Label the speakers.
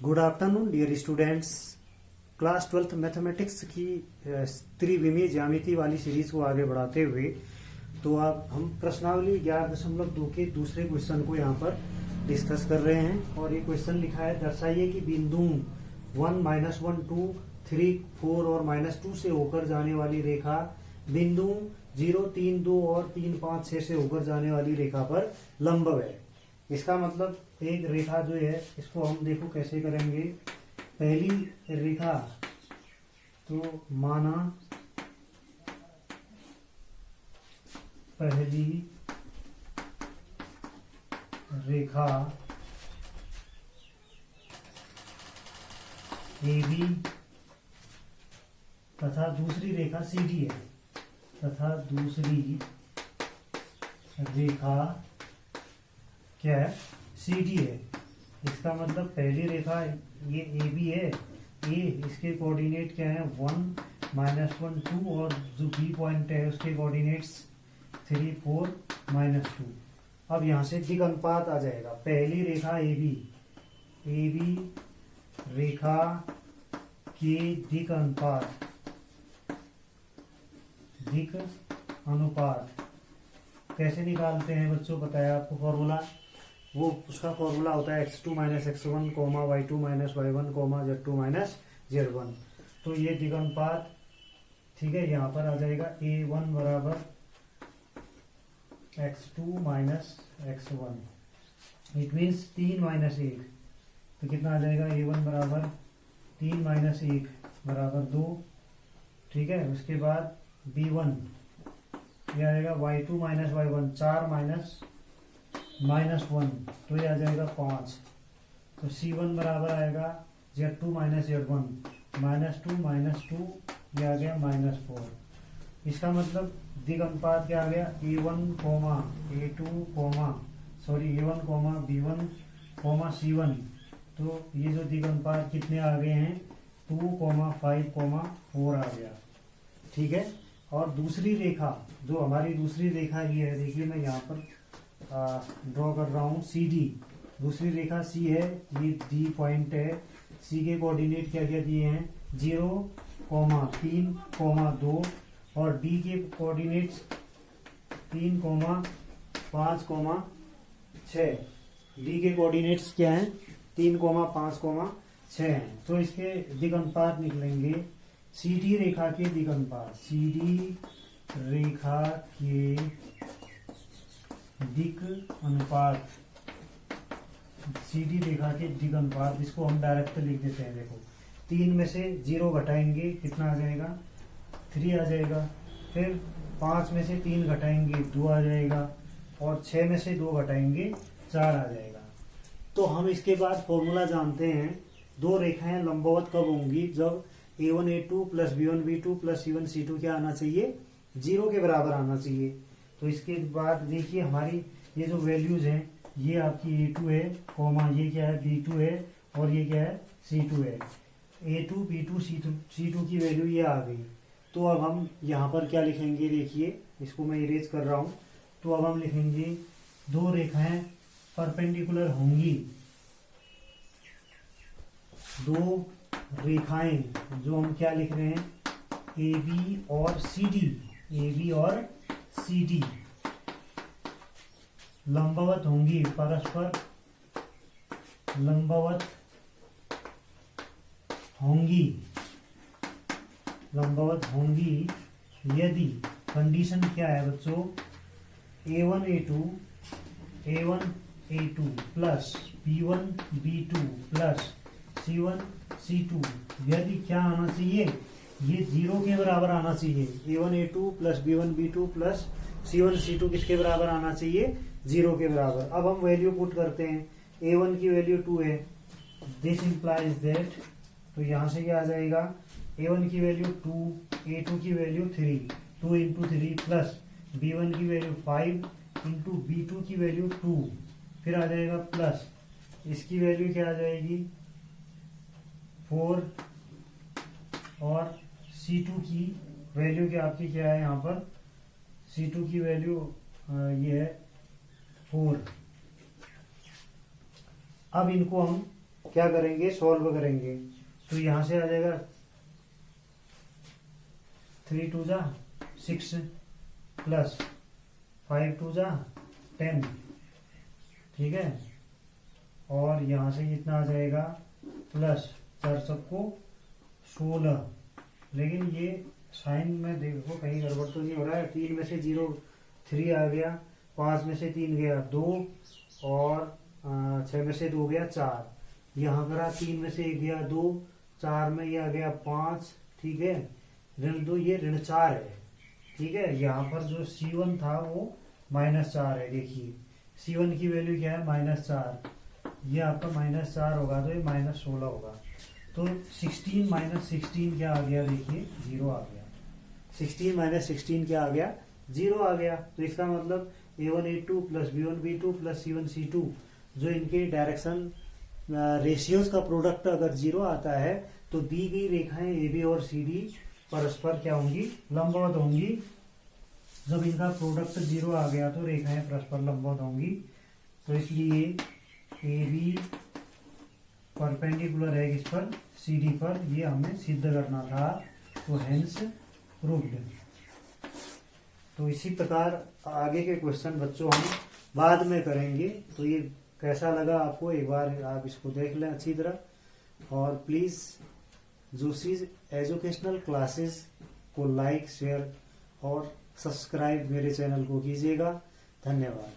Speaker 1: Good afternoon dear students. Class 12th mathematics की त्रिविमीय ज्यामिति वाली सीरीज को आगे बढ़ाते हुए तो अब हम प्रश्नावली 11.2 के दूसरे क्वेश्चन को यहाँ पर डिस्कस कर रहे हैं। और ये क्वेश्चन लिखा है, दर्शाइए कि बिंदु 1, -1, 2, 3, 4 और -2 से होकर जाने वाली रेखा बिंदु 0, 3, 2 और 3, 5, 6 से होकर जाने वाली रेखा पर लंबव है। इसका मतलब एक रेखा जो है इसको हम देखो कैसे करेंगे। पहली रेखा तो माना पहली रेखा AB तथा दूसरी रेखा CD है तथा दूसरी रेखा क्या है, CD है। इसका मतलब पहली रेखा ये AB है, A इसके कोऑर्डिनेट क्या है 1, -1, 2 और जो B पॉइंट है उसके कोऑर्डिनेट्स 3, 4, -2। अब यहाँ से दिक् अनुपात आ जाएगा। पहली रेखा AB रेखा के दिक् अनुपात कैसे निकालते हैं बच्चों, पता है आपको फॉर्मूला। वो उसका फॉर्मूला होता है x2 - x1, y2 - y1, z2 - z1। तो ये दिक् अनुपात ठीक है, यहाँ पर आ जाएगा A1 बराबर x2 - x1। It means 3 - 1। तो कितना आ जाएगा, A1 बराबर 3 - 1 बराबर 2। ठीक है, उसके बाद B1 ये आएगा y2 - y1, 4 -1, तो ये आ जाएगा 5। तो C1 बराबर आएगा Z2 - Z1, -2 ये आ गया -4। इसका मतलब दिक् अनुपात क्या आ गया, A1, B1, C1। तो ये जो दिक् अनुपात कितने आ गए हैं 2, 5, 4 आ गया। ठीक है। और दूसरी रेखा जो हमारी दूसरी रेखा ये है, देखिए मैं यहाँ पर ड्रॉ कर रहा हूँ CD। दूसरी रेखा C है, ये D पॉइंट है। C के कोऑर्डिनेट क्या क्या दिए हैं 0, 3, 2 और D के कोऑर्डिनेट्स 3, 5, 6। D के कोऑर्डिनेट्स क्या हैं 3, 5, 6 हैं। तो इसके दिक् अनुपात निकलेंगे CD रेखा के दिक् अनुपात, CD रेखा के दिक् अनुपात, CD रेखा के दिक् अनुपात, इसको हम डायरेक्ट लिख देते हैं। देखो 3 में से 0 घटाएंगे कितना आ जाएगा 3 आ जाएगा। फिर 5 में से 3 घटाएंगे 2 आ जाएगा। और 6 में से 2 घटाएंगे 4 आ जाएगा। तो हम इसके बाद फॉर्मूला जानते हैं, दो रेखाएं लंबवत कब होंगी, जब A1 A2 + B1 B2 + C1 C2 क्या आना चाहिए 0 के बराबर आना चाहिए। तो इसके बाद देखिए हमारी ये जो वैल्यूज हैं, ये आपकी A2 है, ये क्या है B2 है और ये क्या है C2 है। A2 B2 C2 की वैल्यू ये आ गई। तो अब हम यहाँ पर क्या लिखेंगे, देखिए इसको मैं इरेज कर रहा हूँ। तो अब हम लिखेंगे दो रेखाएं परपेंडिकुलर होंगी, दो रेखाएं जो हम क्या लिख रहे हैं AB और CD लंबवत होंगी, परस्पर लंबवत होंगी यदि कंडीशन क्या है बच्चों, A1 A2 plus B1 B2 plus C1 C2 यदि क्या आना चाहिए, ये 0 के बराबर आना चाहिए। A1 A2 plus B1 B2 plus C1 C2 किसके बराबर आना चाहिए 0 के बराबर। अब हम वैल्यू पुट करते हैं। A1 की वैल्यू 2 है, दिस इंप्लाइज दैट, तो यहाँ से क्या आ जाएगा A1 की वैल्यू 2, A2 की वैल्यू 3, 2 × 3 प्लस B1 की वैल्यू 5 × B2 की वैल्यू 2, फिर आ जाएगा प्लस इसकी वैल्यू क्या आ जाएगी 4 और C2 की वैल्यू क्या आपकी क्या है, यहाँ पर C2 की वैल्यू ये है 4। अब इनको हम क्या करेंगे, सॉल्व करेंगे। तो यहां से आ जाएगा 3 2 जा 6 प्लस 5 2 जा 10, ठीक है। और यहां से कितना आ जाएगा प्लस 4 सबको 16। लेकिन ये साइन में देखो कहीं गड़बड़ तो नहीं हो रहा है। 3 में से 0 3 आ गया, 5 में से 3 गया 2, और 6 में से 2 गया 4। यहाँ करा 3 में से 1 गया 2, 4 में ये आ गया 5, ठीक है। ऋण 2 ये ऋण 4 है, ठीक है। यहाँ पर जो C1 था वो -4 है। देखिए C1 की वैल्यू क्या है -4, ये आपका -4 होगा तो ये -16 होगा। तो 16 - 16 क्या आ गया, देखिए 0 आ गया। 16 - 16 क्या आ गया, 0 आ गया। तो इसका मतलब A1 A2 plus B1 B2 plus C1 C2 जो इनके डायरेक्शन रेशियोज का प्रोडक्ट अगर 0 आता है तो दी गई रेखाएं AB और CD परस्पर क्या होंगी, लंबवत होंगी। जब इनका प्रोडक्ट 0 आ गया तो रेखाएं परस्पर लंबवत होंगी। तो इसलिए AB परपेंडिकुलर है किस पर, CD पर, ये हमें सिद्ध करना था। तो हेंस प्रूव्ड। तो इसी प्रकार आगे के क्वेश्चन बच्चों हम बाद में करेंगे। तो ये कैसा लगा आपको, एक बार आप इसको देख लें अच्छी तरह। और प्लीज़ जोशीज एजुकेशनल क्लासेस को लाइक शेयर और सब्सक्राइब मेरे चैनल को कीजिएगा। धन्यवाद।